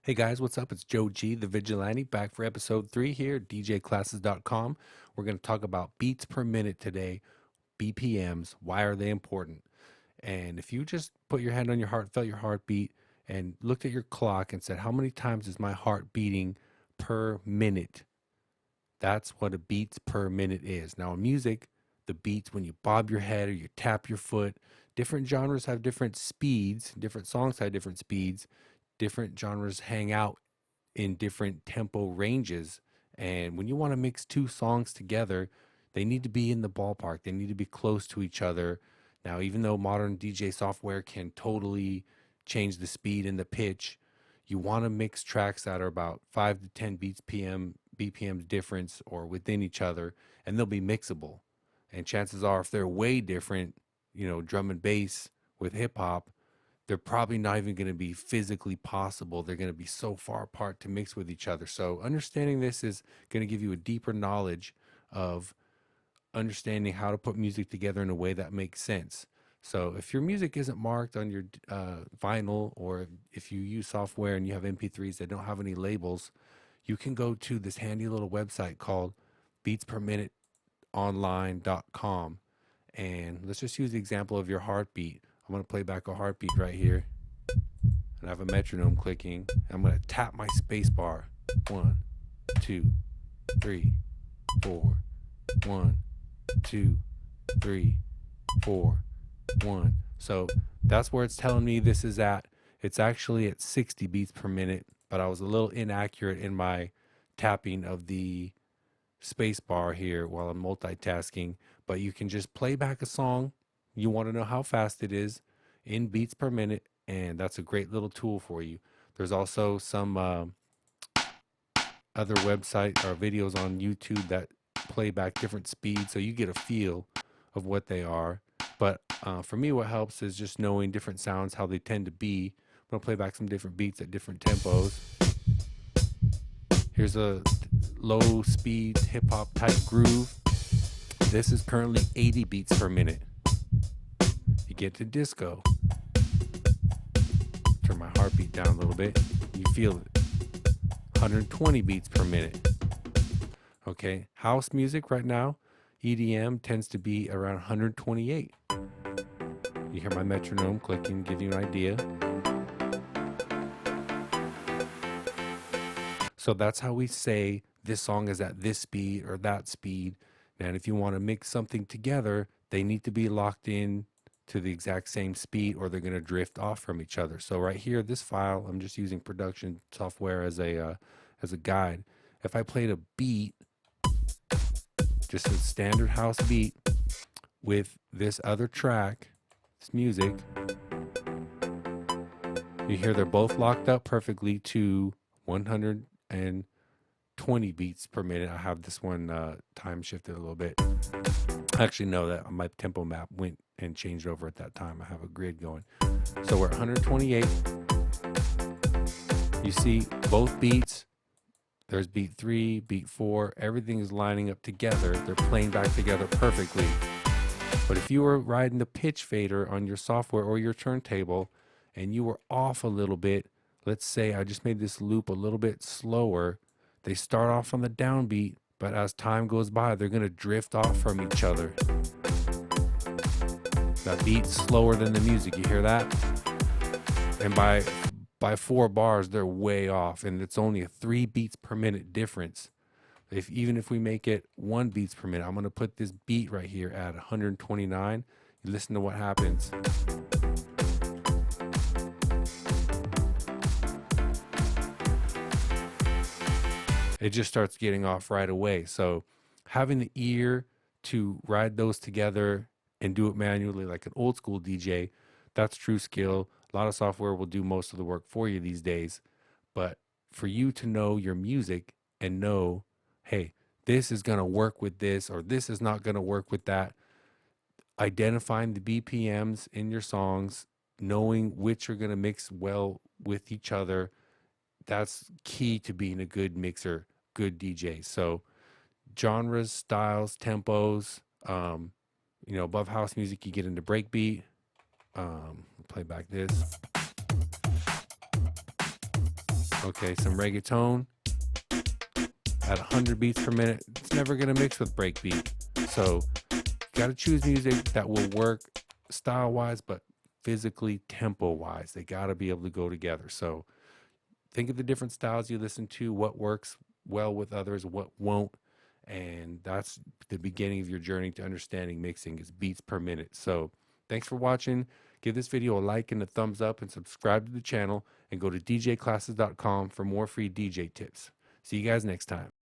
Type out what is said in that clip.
Hey guys, what's up? It's Joe G, the Vigilante, back for episode 3 here at djclasses.com. We're going to talk about beats per minute today, BPMs. Why are they important? And if you just put your hand on your heart, felt your heartbeat, and looked at your clock and said, how many times is my heart beating per minute? That's what a beats per minute is. Now, in music, the beats, when you bob your head or you tap your foot, different genres have different speeds, different songs have different speeds, different genres hang out in different tempo ranges. And when you want to mix two songs together, they need to be in the ballpark. They need to be close to each other. Now, even though modern DJ software can totally change the speed and the pitch, you want to mix tracks that are about 5 to 10 beats BPMs difference or within each other, and they'll be mixable. And chances are, if they're way different, drum and bass with hip hop, they're probably not even going to be physically possible. They're going to be so far apart to mix with each other. So understanding this is going to give you a deeper knowledge of understanding how to put music together in a way that makes sense. So if your music isn't marked on your vinyl, or if you use software and you have MP3s that don't have any labels, you can go to this handy little website called beatsperminuteonline.com. And let's just use the example of your heartbeat. I'm going to play back a heartbeat right here. And I have a metronome clicking. I'm going to tap my space bar. 1, 2, 3, 4. 1, 2, 3, 4, 1. So that's where it's telling me this is at. It's actually at 60 beats per minute, but I was a little inaccurate in my tapping of the space bar here while I'm multitasking. But you can just play back a song. You want to know how fast it is in beats per minute, and that's a great little tool for you. There's also some other website or videos on YouTube that play back different speeds, so you get a feel of what they are. But for me, what helps is just knowing different sounds, how they tend to be. I'm going to play back some different beats at different tempos. Here's a low speed hip hop type groove. This is currently 80 beats per minute. You get to disco. Turn my heartbeat down a little bit. You feel it. 120 beats per minute. Okay, house music right now, EDM tends to be around 128. You hear my metronome clicking, give you an idea. So that's how we say this song is at this speed or that speed. And if you want to mix something together, they need to be locked in to the exact same speed, or they're going to drift off from each other. So right here, this file, I'm just using production software as a guide. If I played a beat, just a standard house beat with this other track, this music, you hear they're both locked up perfectly to 120 beats per minute. I have this one time shifted a little bit. Actually, no, that my tempo map went and changed over at that time. I have a grid going. So we're at 128. You see both beats. There's beat 3, beat 4. Everything is lining up together. They're playing back together perfectly. But if you were riding the pitch fader on your software or your turntable and you were off a little bit, let's say I just made this loop a little bit slower. They start off on the downbeat, but as time goes by, they're going to drift off from each other. That beat's slower than the music. You hear that? And by 4 bars, they're way off, and it's only a 3 beats per minute difference. Even if we make it 1 beats per minute, I'm going to put this beat right here at 129. You listen to what happens. It just starts getting off right away. So having the ear to ride those together and do it manually like an old school DJ, that's true skill. A lot of software will do most of the work for you these days. But for you to know your music and know, hey, this is going to work with this, or this is not going to work with that, identifying the BPMs in your songs, knowing which are going to mix well with each other, that's key to being a good mixer, good DJ. So genres, styles, tempos, above house music, you get into breakbeat. Play back this. Okay, some reggaeton at 100 beats per minute. It's never going to mix with breakbeat. So you got to choose music that will work style wise, but physically tempo wise. They got to be able to go together. So think of the different styles you listen to, what works well with others, what won't. And that's the beginning of your journey to understanding mixing is beats per minute. So thanks for watching. Give this video a like and a thumbs up and subscribe to the channel and go to djclasses.com for more free DJ tips. See you guys next time.